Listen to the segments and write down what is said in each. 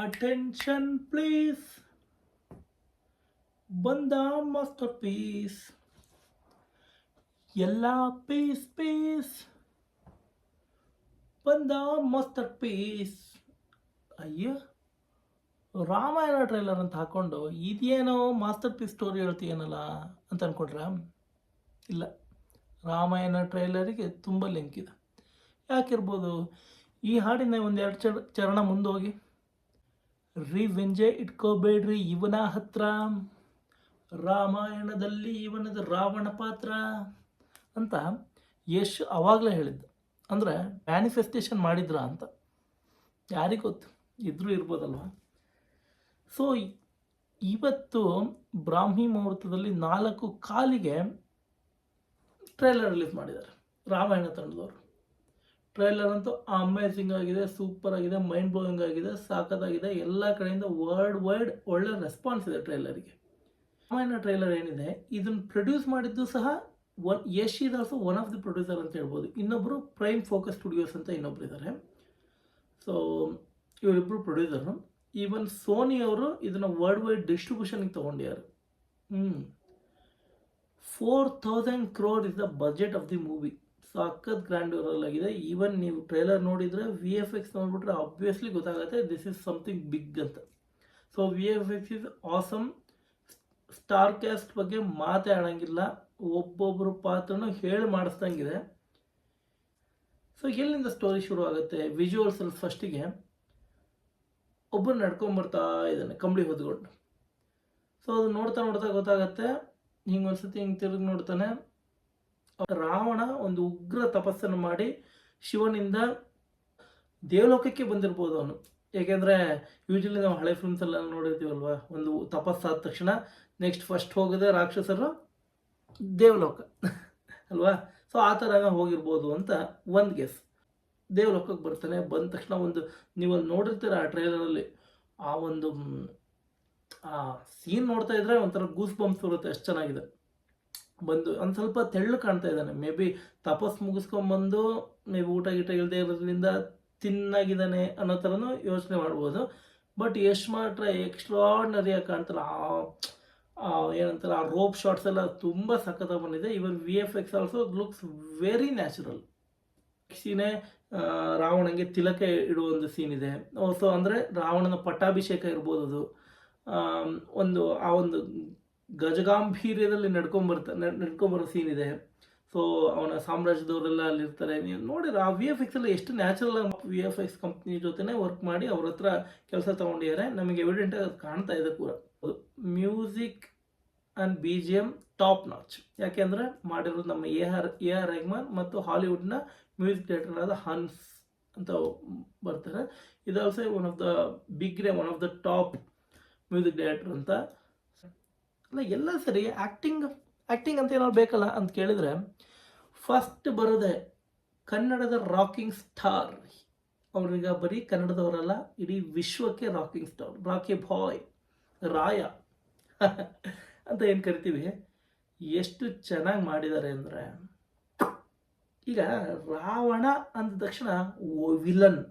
Attention please, ಬಂದ master piece, ಎಲ್ಲ piece piece, ಬಂದ ಮಾಸ್ಟರ್ ಪೀಸ್. ಅಯ್ಯೋ, ರಾಮಾಯಣ ಟ್ರೈಲರ್ ಅಂತ ಹಾಕ್ಕೊಂಡು ಇದೇನೋ ಮಾಸ್ಟರ್ ಪೀಸ್ ಸ್ಟೋರಿ ಹೇಳ್ತೀಯನಲ್ಲ ಅಂತ ಅಂದ್ಕೊಂಡ್ರ? ಇಲ್ಲ, ರಾಮಾಯಣ ಟ್ರೈಲರಿಗೆ ತುಂಬ ಲಿಂಕ್ ಇದೆ. ಯಾಕಿರ್ಬೋದು? ಈ ಹಾಡಿನ ಒಂದೆರಡು ಚರಣ ಮುಂದೋಗಿ, ರಿವೆಂಜೆ ಇಟ್ಕೋಬೇಡ್ರಿ ಇವನ ಹತ್ರ, ರಾಮಾಯಣದಲ್ಲಿ ಇವನದು ರಾವಣ ಪಾತ್ರ ಅಂತ ಯಶ್ ಅವಾಗಲೇ ಹೇಳಿದ್ದು. ಅಂದರೆ ಮ್ಯಾನಿಫೆಸ್ಟೇಷನ್ ಮಾಡಿದ್ರ ಅಂತ, ಯಾರಿಗೊತ್ತು, ಇದ್ರೂ ಇರ್ಬೋದಲ್ವ. ಸೊ ಇವತ್ತು ಬ್ರಾಹ್ಮಿ ಮುಹೂರ್ತದಲ್ಲಿ 4:15ಗೆ ಟ್ರೈಲರ್ ರಿಲೀಸ್ ಮಾಡಿದ್ದಾರೆ ರಾಮಾಯಣ ತಂಡದವರು. ಟ್ರೈಲರ್ ಅಂತೂ ಅಮೇಝಿಂಗ್ ಆಗಿದೆ, ಸೂಪರ್ ಆಗಿದೆ, ಮೈಂಡ್ ಬ್ಲೋಯಿಂಗ್ ಆಗಿದೆ, ಸಾಕತ್ತಾಗಿದೆ. ಎಲ್ಲ ಕಡೆಯಿಂದ ವರ್ಲ್ಡ್ ವೈಡ್ ಒಳ್ಳೆ ರೆಸ್ಪಾನ್ಸ್ ಇದೆ ಟ್ರೈಲರಿಗೆ. ರಾಮಾಯಣ ಟ್ರೈಲರ್ ಏನಿದೆ, ಇದನ್ನು ಪ್ರೊಡ್ಯೂಸ್ ಮಾಡಿದ್ದು ಸಹ Yash is also one of the producer ಅಂತ ಹೇಳ್ಬೋದು. ಇನ್ನೊಬ್ಬರು ಪ್ರೈಮ್ ಫೋಕಸ್ ಸ್ಟುಡಿಯೋಸ್ ಅಂತ ಇನ್ನೊಬ್ರು ಇದ್ದಾರೆ. ಸೊ ಇವರಿಬ್ಬರು ಪ್ರೊಡ್ಯೂಸರು. ಈವನ್ ಸೋನಿ ಅವರು ಇದನ್ನು ವರ್ಲ್ಡ್ ವೈಡ್ ಡಿಸ್ಟ್ರಿಬ್ಯೂಷನ್ಗೆ ತೊಗೊಂಡಿದ್ದಾರೆ. 4,000 crore is the budget of the movie. ಸಖತ್ ಗ್ರ್ಯಾಂಡ್ಯೂರಲ್ ಆಗಿದೆ. ಈವನ್ ನೀವು ಟ್ರೈಲರ್ ನೋಡಿದರೆ VFX ನೋಡಿಬಿಟ್ರೆ ಆಬ್ವಿಯಸ್ಲಿ ಗೊತ್ತಾಗುತ್ತೆ ದಿಸ್ ಇಸ್ ಸಮಥಿಂಗ್ ಬಿಗ್ ಅಂತ. So VFX is awesome. Star cast ಬಗ್ಗೆ ಮಾತಾಡೋಂಗಿಲ್ಲ, ಒಬ್ಬೊಬ್ಬರು ಪಾತ್ರನೂ ಹೇಳಿ ಮಾಡಿಸ್ದಂಗಿದೆ. ಸೊ ಎಲ್ಲಿಂದ ಸ್ಟೋರಿ ಶುರು ಆಗುತ್ತೆ? ವಿಜುವಲ್ಸ್ ಅಲ್ಲಿ ಫಸ್ಟಿಗೆ ಒಬ್ಬರು ನಡ್ಕೊಂಬರ್ತಾ ಇದ್ದಾನೆ ಕಂಬಳಿ ಹೊದ್ಕೊಂಡು. ಸೊ ಅದು ನೋಡ್ತಾ ನೋಡ್ತಾ ಗೊತ್ತಾಗತ್ತೆ, ಹಿಂಗೊಂದ್ಸತಿ ಹಿಂಗೆ ತಿರುಗಿ ನೋಡ್ತಾನೆ, ರಾವಣ ಒಂದು ಉಗ್ರ ತಪಸ್ಸನ್ನು ಮಾಡಿ ಶಿವನಿಂದ ದೇವಲೋಕಕ್ಕೆ ಬಂದಿರ್ಬೋದು ಅವನು. ಏಕೆಂದರೆ ಯೂಶಲಿ ನಾವು ಹಳೆ ಫಿಲ್ಮ್ಸ್ ಎಲ್ಲ ನೋಡಿರ್ತೀವಲ್ವ, ಒಂದು ತಪಸ್ಸಾದ ತಕ್ಷಣ ನೆಕ್ಸ್ಟ್ ಫಸ್ಟ್ ಹೋಗೋದೇ ರಾಕ್ಷಸರು ದೇವಲೋಕ ಅಲ್ವಾ. ಸೊ ಆ ಥರ ಹೋಗಿರ್ಬೋದು ಅಂತ ಒಂದು ಗೆಸ್. ದೇವಲೋಕಕ್ಕೆ ಬರ್ತಾನೆ. ಬಂದ ತಕ್ಷಣ ಒಂದು ನೀವು ಅಲ್ಲಿ ನೋಡಿರ್ತೀರ ಆ ಟ್ರೈಲರಲ್ಲಿ, ಆ ಒಂದು ಆ ಸೀನ್ ನೋಡ್ತಾ ಇದ್ರೆ ಒಂಥರ ಗೂಸ್ ಬಂಪ್ಸ್ ಬರುತ್ತೆ, ಅಷ್ಟು ಚೆನ್ನಾಗಿದೆ. ಬಂದು ಒಂದು ಸ್ವಲ್ಪ ತೆಳ್ಳು ಕಾಣ್ತಾ ಇದ್ದಾನೆ. ಮೇ ಬಿ ತಪಸ್ ಮುಗಿಸ್ಕೊಂಡ್ಬಂದು ಮೇ ಬಿ ಊಟ ಗೀಟ ಇಲ್ಲದೆ ಇರೋದ್ರಿಂದ ತಿನ್ನಾಗಿದ್ದಾನೆ ಅನ್ನೋ ಥರನೂ ಯೋಚನೆ ಮಾಡ್ಬೋದು. ಬಟ್ ಎಷ್ಟು ಮಾತ್ರ ಎಕ್ಸ್ಟ್ರಾರ್ಡಿನರಿಯಾಗಿ ಕಾಣ್ತಾರೆ. ಏನಂತಾರೆ, ಆ ರೋಪ್ ಶಾರ್ಟ್ಸ್ ಎಲ್ಲ ತುಂಬ ಸಖತ್ತಾಗಿ ಬಂದಿದೆ. Even VFX also looks very natural. ಸೀನೆ ರಾವಣಂಗೆ ತಿಲಕ ಇಡುವ ಒಂದು ಸೀನ್ ಇದೆ. ಸೊ ಅಂದರೆ ರಾವಣನ ಪಟ್ಟಾಭಿಷೇಕ ಇರ್ಬೋದು. ಅದು ಒಂದು ಆ ಒಂದು ಗಜಗಾಂಭೀರ್ಯದಲ್ಲಿ ನಡ್ಕೊಂಬರೋ ಸೀನ್ ಇದೆ. ಸೊ ಅವನ ಸಾಮ್ರಾಜ್ಯದವರೆಲ್ಲ ಅಲ್ಲಿರ್ತಾರೆ. ನೀವು ನೋಡಿದ್ರೆ ಆ VFX ಎಲ್ಲ ಎಷ್ಟು ನ್ಯಾಚುರಲ್ ಆಗಿ VFX ಕಂಪ್ನಿ ಜೊತೆನೇ ವರ್ಕ್ ಮಾಡಿ ಅವ್ರ ಹತ್ರ ಕೆಲಸ ತೊಗೊಂಡಿದ್ದಾರೆ. ನಮಗೆ ಎವಿಡೆಂಟಾಗಿ ಅದು ಕಾಣ್ತಾ ಇದೆ ಕೂಡ. Music and BGM top notch. ಯಾಕೆಂದರೆ ಮಾಡಿರೋದು ನಮ್ಮ AR ರೆಹಮಾನ್ ಮತ್ತು ಹಾಲಿವುಡ್ನ ಮ್ಯೂಸಿಕ್ ಡೈರೆಕ್ಟರ್ ಆದ ಹನ್ಸ್ ಅಂತ ಬರ್ತಾರೆ. ಇದು also one of the big name, one of the top music director ಅಂತ. ಅಲ್ಲ ಎಲ್ಲ ಸರಿ. ಆ್ಯಕ್ಟಿಂಗ್ ಅಂತ ಏನಾದ್ರು ಬೇಕಲ್ಲ ಅಂತ ಕೇಳಿದರೆ, ಫಸ್ಟ್ ಬರೋದೆ ಕನ್ನಡದ ರಾಕಿಂಗ್ ಸ್ಟಾರ್. ಅವ್ರೀಗ ಬರೀ ಕನ್ನಡದವರಲ್ಲ, ಇಡೀ ವಿಶ್ವಕ್ಕೆ ರಾಕಿಂಗ್ ಸ್ಟಾರ್, ರಾಕಿ ಬಾಯ್, ರಾಯ ಅಂತ ಏನು ಕರಿತೀವಿ. ಎಷ್ಟು ಚೆನ್ನಾಗಿ ಮಾಡಿದ್ದಾರೆ ಅಂದರೆ, ಈಗ ರಾವಣ ಅಂದ ತಕ್ಷಣ ವಿಲನ್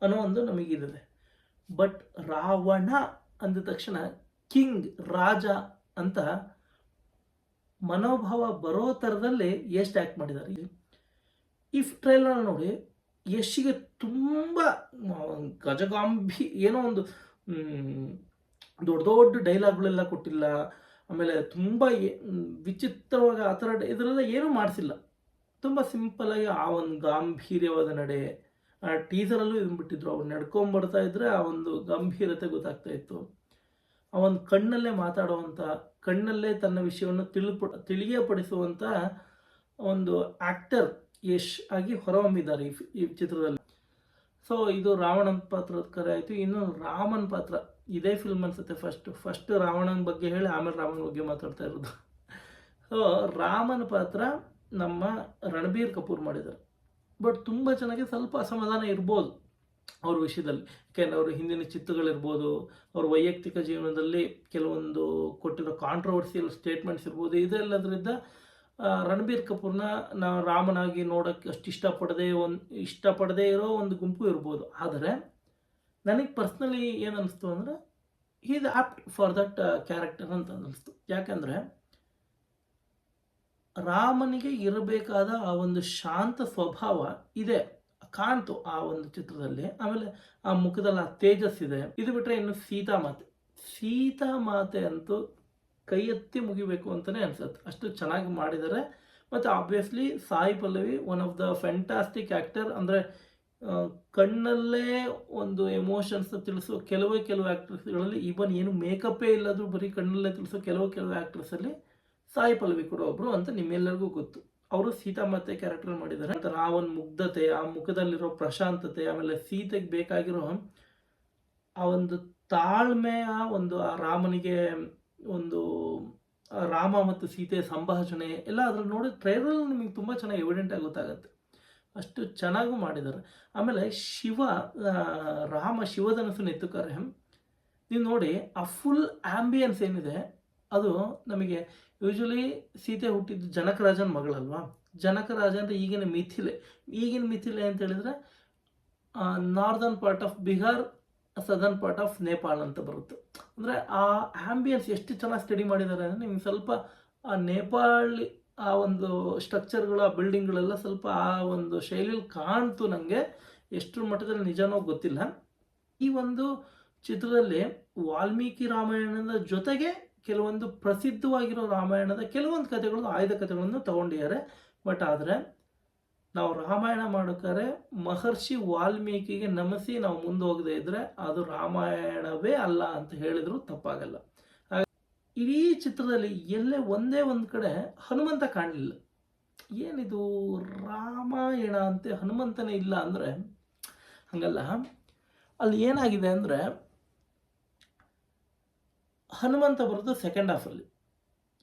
ಅನ್ನೋ ಒಂದು ನಮಗಿರುತ್ತೆ. ಬಟ್ ರಾವಣ ಅಂದ ತಕ್ಷಣ ಕಿಂಗ್, ರಾಜ ಅಂತ ಮನೋಭಾವ ಬರೋ ಥರದಲ್ಲಿ ಎಷ್ಟು ಆ್ಯಕ್ಟ್ ಮಾಡಿದ್ದಾರೆ. ಈ ಟ್ರೈಲರ್ ನೋಡಿ, ಯಶ್ಗೆ ತುಂಬ ಏನೋ ಒಂದು ದೊಡ್ಡ ದೊಡ್ಡ ಡೈಲಾಗ್ಗಳೆಲ್ಲ ಕೊಟ್ಟಿಲ್ಲ. ಆಮೇಲೆ ತುಂಬ ವಿಚಿತ್ರವಾಗಿ ಆ ಥರ ಇದರೆಲ್ಲ ಏನೂ ಮಾಡಿಸಿಲ್ಲ. ತುಂಬ ಸಿಂಪಲಾಗಿ ಆ ಒಂದು ಗಾಂಭೀರ್ಯವಾದ ನಡೆ. ಆ ಟೀಸರಲ್ಲೂ ಇದನ್ನು ಬಿಟ್ಟಿದ್ರು. ಅವ್ರು ನಡ್ಕೊಂಬರ್ತಾ ಇದ್ರೆ ಆ ಒಂದು ಗಂಭೀರತೆ ಗೊತ್ತಾಗ್ತಾ ಇತ್ತು. ಆ ಒಂದು ಕಣ್ಣಲ್ಲೇ ಮಾತಾಡುವಂಥ, ಕಣ್ಣಲ್ಲೇ ತನ್ನ ವಿಷಯವನ್ನು ತಿಳಿಯಪಡಿಸುವಂಥ ಒಂದು ಆ್ಯಕ್ಟರ್ ಯಶ್ ಆಗಿ ಹೊರಹೊಮ್ಮಿದ್ದಾರೆ ಈ ಚಿತ್ರದಲ್ಲಿ. ಸೊ ಇದು ರಾವಣನ ಪಾತ್ರದ ಕರೆ ಆಯಿತು. ಇನ್ನು ರಾಮನ ಪಾತ್ರ ಇದೇ ಫಿಲ್ಮ್ ಅನ್ಸುತ್ತೆ ಫಸ್ಟ್ ರಾವಣನ ಬಗ್ಗೆ ಹೇಳಿ ಆಮೇಲೆ ರಾಮನ ಬಗ್ಗೆ ಮಾತಾಡ್ತಾ ಇರೋದು. ಸೊ ರಾಮನ ಪಾತ್ರ ನಮ್ಮ ರಣಬೀರ್ ಕಪೂರ್ ಮಾಡಿದ್ದಾರೆ. ಬಟ್ ತುಂಬ ಚೆನ್ನಾಗಿ ಸ್ವಲ್ಪ ಅಸಮಾಧಾನ ಇರ್ಬೋದು ಅವ್ರ ವಿಷಯದಲ್ಲಿ. ಯಾಕೆಂದರೆ ಅವರು ಹಿಂದಿನ ಚಿತ್ರಗಳಿರ್ಬೋದು, ಅವ್ರ ವೈಯಕ್ತಿಕ ಜೀವನದಲ್ಲಿ ಕೆಲವೊಂದು ಕೊಟ್ಟಿರೋ ಕಾಂಟ್ರವರ್ಸಿಯಲ್ ಸ್ಟೇಟ್ಮೆಂಟ್ಸ್ ಇರ್ಬೋದು. ಇದೆಲ್ಲದರಿಂದ ರಣಬೀರ್ ಕಪೂರ್ನ ನಾವು ರಾಮನಾಗಿ ನೋಡೋಕ್ಕೆ ಅಷ್ಟು ಇಷ್ಟಪಡದೇ ಇರೋ ಒಂದು ಗುಂಪು ಇರ್ಬೋದು. ಆದರೆ ನನಗೆ ಪರ್ಸ್ನಲಿ ಏನು ಅನ್ನಿಸ್ತು ಅಂದರೆ is opt for that character ಅಂತ ಅನ್ನಿಸ್ತು. ಯಾಕಂದರೆ ರಾಮನಿಗೆ ಇರಬೇಕಾದ ಆ ಒಂದು ಶಾಂತ ಸ್ವಭಾವ ಇದೆ, ಕಾಣ್ತು ಆ ಒಂದು ಚಿತ್ರದಲ್ಲಿ. ಆಮೇಲೆ ಆ ಮುಖದಲ್ಲಿ ಆ ತೇಜಸ್ಸಿದೆ. ಇದು ಬಿಟ್ಟರೆ ಇನ್ನು ಸೀತಾಮಾತೆ ಅಂತೂ ಕೈ ಎತ್ತಿ ಮುಗಿಬೇಕು ಅಂತಲೇ ಅನ್ಸುತ್ತೆ, ಅಷ್ಟು ಚೆನ್ನಾಗಿ ಮಾಡಿದ್ದಾರೆ. ಮತ್ತು obviously Sai Pallavi one of the fantastic actor. ಅಂದರೆ ಕಣ್ಣಲ್ಲೇ ಒಂದು ಎಮೋಷನ್ಸ್ ತಿಳಿಸೋ ಕೆಲವು ಆ್ಯಕ್ಟರ್ಸ್ಗಳಲ್ಲಿ ಈವನ್ ಏನು ಮೇಕಪ್ಪೇ ಇಲ್ಲದ್ರು ಬರೀ ಕಣ್ಣಲ್ಲೇ ತಿಳಿಸೋ ಕೆಲವು ಆ್ಯಕ್ಟರ್ಸಲ್ಲಿ ಸಾಯಿ ಪಲ್ಲವಿ ಕೂಡ ಒಬ್ಬರು ಅಂತ ನಿಮ್ಮೆಲ್ಲರಿಗೂ ಗೊತ್ತು. ಅವರು ಸೀತಾಮಾತೆ ಕ್ಯಾರೆಕ್ಟರ್ ಮಾಡಿದ್ದಾರೆ. ನಂತರ ಆ ಒಂದು ಮುಗ್ಧತೆ, ಆ ಮುಖದಲ್ಲಿರೋ ಪ್ರಶಾಂತತೆ, ಆಮೇಲೆ ಸೀತೆಗೆ ಬೇಕಾಗಿರೋ ಆ ಒಂದು ತಾಳ್ಮೆಯ ಒಂದು ಆ ರಾಮನಿಗೆ ಒಂದು ರಾಮ ಮತ್ತು ಸೀತೆ ಸಂಭಾಷಣೆ ಎಲ್ಲ ಅದ್ರಲ್ಲಿ ನೋಡಿ ಟ್ರೈಲರ್ ನಿಮಗೆ ತುಂಬ ಚೆನ್ನಾಗಿ ಎವಿಡೆಂಟಾಗಿ ಗೊತ್ತಾಗುತ್ತೆ. ಅಷ್ಟು ಚೆನ್ನಾಗೂ ಮಾಡಿದ್ದಾರೆ. ಆಮೇಲೆ ರಾಮ ಶಿವಧನಸ್ಸನ್ನು ಎತ್ತುತ್ತಾರೆ. ನೀವು ನೋಡಿ ಆ ಫುಲ್ ಆ್ಯಂಬಿಯನ್ಸ್ ಏನಿದೆ ಅದು ನಮಗೆ ಯೂಶ್ವಲಿ ಸೀತೆ ಹುಟ್ಟಿದ್ದು ಜನಕರಾಜನ ಮಗಳಲ್ವಾ. ಜನಕರಾಜ ಅಂದರೆ ಈಗಿನ ಮಿಥಿಲೆ ಅಂತ ಹೇಳಿದರೆ northern part of Bihar, southern part of Nepal ಅಂತ ಬರುತ್ತೆ. ಅಂದರೆ ಆ ಆ್ಯಂಬಿಯನ್ಸ್ ಎಷ್ಟು ಚೆನ್ನಾಗಿ ಸ್ಟಡಿ ಮಾಡಿದ್ದಾರೆ ಅಂದರೆ ನಿಮ್ಗೆ ಸ್ವಲ್ಪ ಆ ನೇಪಾಳಿ ಆ ಒಂದು ಸ್ಟ್ರಕ್ಚರ್ಗಳು, ಆ ಬಿಲ್ಡಿಂಗ್ಗಳೆಲ್ಲ ಸ್ವಲ್ಪ ಆ ಒಂದು ಶೈಲಿಯಲ್ಲಿ ಕಾಣ್ತು. ನನಗೆ ಎಷ್ಟು ಮಟ್ಟದಲ್ಲಿ ನಿಜನೋ ಗೊತ್ತಿಲ್ಲ. ಈ ಒಂದು ಚಿತ್ರದಲ್ಲಿ ವಾಲ್ಮೀಕಿ ರಾಮಾಯಣದ ಜೊತೆಗೆ ಕೆಲವೊಂದು ಪ್ರಸಿದ್ಧವಾಗಿರೋ ರಾಮಾಯಣದ ಕೆಲವೊಂದು ಕಥೆಗಳನ್ನು, ಆಯ್ದ ಕಥೆಗಳನ್ನು ತಗೊಂಡಿದ್ದಾರೆ. ಬಟ್ ಆದರೆ ನಾವು ರಾಮಾಯಣ ಮಾಡೋಕ್ಕಾರೆ ಮಹರ್ಷಿ ವಾಲ್ಮೀಕಿಗೆ ನಮಿಸಿ ನಾವು ಮುಂದೆ ಹೋಗದೇ ಇದ್ದರೆ ಅದು ರಾಮಾಯಣವೇ ಅಲ್ಲ ಅಂತ ಹೇಳಿದ್ರು ತಪ್ಪಾಗಲ್ಲ. ಇಡೀ ಚಿತ್ರದಲ್ಲಿ ಎಲ್ಲೇ ಒಂದೇ ಒಂದು ಕಡೆ ಹನುಮಂತ ಕಾಣಲಿಲ್ಲ. ಏನಿದು ರಾಮಾಯಣ ಅಂತೆ ಹನುಮಂತನೇ ಇಲ್ಲ ಅಂದರೆ ಹಂಗಲ್ಲ. ಅಲ್ಲಿ ಏನಾಗಿದೆ ಅಂದರೆ ಹನುಮಂತ ಬರೋದು ಸೆಕೆಂಡ್ ಹಾಫಲ್ಲಿ,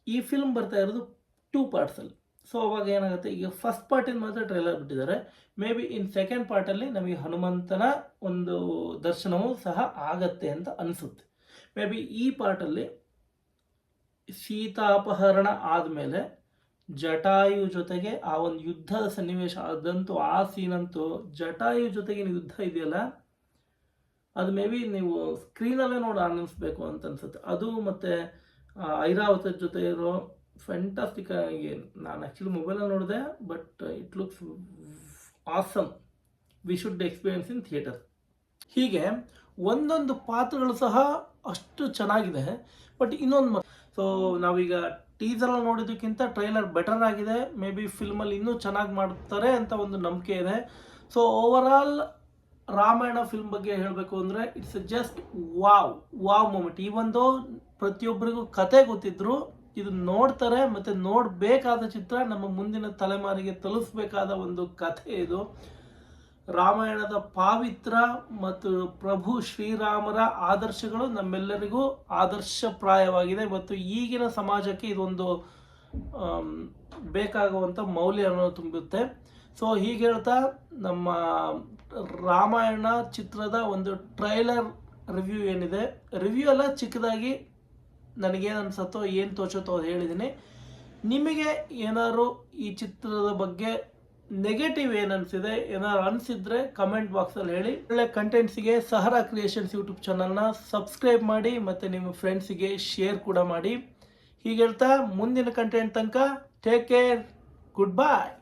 ಈ ಫಿಲ್ಮ್ ಬರ್ತಾ ಇರೋದು 2 ಪಾರ್ಟ್ಸಲ್ಲಿ. ಸೊ ಅವಾಗ ಏನಾಗುತ್ತೆ, ಈಗ ಫಸ್ಟ್ ಪಾರ್ಟಿನ ಮಾತ್ರ ಟ್ರೈಲರ್ ಬಿಟ್ಟಿದ್ದಾರೆ. ಮೇ ಬಿ ಇನ್ ಸೆಕೆಂಡ್ ಪಾರ್ಟಲ್ಲಿ ನಮಗೆ ಹನುಮಂತನ ಒಂದು ದರ್ಶನವೂ ಸಹ ಆಗತ್ತೆ ಅಂತ ಅನಿಸುತ್ತೆ. ಮೇ ಬಿ ಈ ಪಾರ್ಟಲ್ಲಿ ಸೀತಾಪಹರಣ ಆದಮೇಲೆ ಜಟಾಯು ಜೊತೆಗೆ ಆ ಒಂದು ಯುದ್ಧದ ಸನ್ನಿವೇಶ ಅದಂತೂ, ಆ ಸೀನಂತೂ ಜಟಾಯು ಜೊತೆಗಿನ ಯುದ್ಧ ಇದೆಯಲ್ಲ, ಅದು ಮೇ ಬಿ ನೀವು ಸ್ಕ್ರೀನಲ್ಲೇ ನೋಡಿ ಆನಂದಿಸ್ಬೇಕು ಅಂತ ಅನ್ಸುತ್ತೆ. ಅದು ಮತ್ತು ಐರಾವತ ಜೊತೆ ಇರೋ ಫ್ಯಾಂಟಾಸ್ಟಿಕ್ ಆಗಿ, ನಾನು ಆ್ಯಕ್ಚುಲಿ ಮೊಬೈಲಲ್ಲಿ ನೋಡಿದೆ, but it looks awesome. We should experience in theatre. ಹೀಗೆ ಒಂದೊಂದು ಪಾತ್ರಗಳು ಸಹ ಅಷ್ಟು ಚೆನ್ನಾಗಿದೆ. ಬಟ್ ಇನ್ನೊಂದು ಸೊ ನಾವೀಗ ಟೀಸರಲ್ಲಿ ನೋಡೋದಕ್ಕಿಂತ ಟ್ರೈಲರ್ ಬೆಟರ್ ಆಗಿದೆ. ಮೇ ಬಿ ಫಿಲ್ಮಲ್ಲಿ ಇನ್ನೂ ಚೆನ್ನಾಗಿ ಮಾಡ್ತಾರೆ ಅಂತ ಒಂದು ನಂಬಿಕೆ ಇದೆ. ಸೊ ಓವರಾಲ್ ರಾಮಾಯಣ ಫಿಲ್ಮ್ ಬಗ್ಗೆ ಹೇಳಬೇಕು ಅಂದರೆ ಇಟ್ಸ್ ಜಸ್ಟ್ ವಾವ್ ಮೂಮೆಂಟ್. ಈ ಒಂದು ಪ್ರತಿಯೊಬ್ಬರಿಗೂ ಕತೆ ಗೊತ್ತಿದ್ರು ಇದು ನೋಡ್ತಾರೆ ಮತ್ತು ನೋಡಬೇಕಾದ ಚಿತ್ರ, ನಮ್ಮ ಮುಂದಿನ ತಲೆಮಾರಿಗೆ ತಲುಪಿಸಬೇಕಾದ ಒಂದು ಕಥೆ ಇದು. ರಾಮಾಯಣದ ಪಾವಿತ್ರ ಮತ್ತು ಪ್ರಭು ಶ್ರೀರಾಮರ ಆದರ್ಶಗಳು ನಮ್ಮೆಲ್ಲರಿಗೂ ಆದರ್ಶಪ್ರಾಯವಾಗಿದೆ ಮತ್ತು ಈಗಿನ ಸಮಾಜಕ್ಕೆ ಇದೊಂದು ಬೇಕಾಗುವಂಥ ಮೌಲ್ಯವನ್ನು ತುಂಬುತ್ತೆ. ಸೊ ಹೀಗೆ ಹೇಳ್ತಾ ನಮ್ಮ ರಾಮಾಯಣ ಚಿತ್ರದ ಒಂದು ಟ್ರೈಲರ್ ರಿವ್ಯೂ ಏನಿದೆ, ರಿವ್ಯೂ ಎಲ್ಲ ಚಿಕ್ಕದಾಗಿ ನನಗೇನು ಅನ್ಸುತ್ತೋ ಏನು ತೋಚುತ್ತೋ ಅದು ಹೇಳಿದ್ದೀನಿ. ನಿಮಗೆ ಏನಾದ್ರು ಈ ಚಿತ್ರದ ಬಗ್ಗೆ ನೆಗೆಟಿವ್ ಏನು ಅನಿಸಿದೆ, ಏನಾದ್ರು ಅನಿಸಿದ್ರೆ ಕಮೆಂಟ್ ಬಾಕ್ಸಲ್ಲಿ ಹೇಳಿ. ಒಳ್ಳೆ ಕಂಟೆಂಟ್ಸಿಗೆ ಸಹರಾ ಕ್ರಿಯೇಷನ್ಸ್ ಯೂಟ್ಯೂಬ್ ಚಾನಲ್ನ ಸಬ್ಸ್ಕ್ರೈಬ್ ಮಾಡಿ ಮತ್ತು ನಿಮ್ಮ ಫ್ರೆಂಡ್ಸಿಗೆ ಶೇರ್ ಕೂಡ ಮಾಡಿ. ಹೀಗೆ ಹೇಳ್ತಾ ಮುಂದಿನ ಕಂಟೆಂಟ್ ತನಕ ಟೇಕ್ ಕೇರ್, ಗುಡ್ ಬಾಯ್.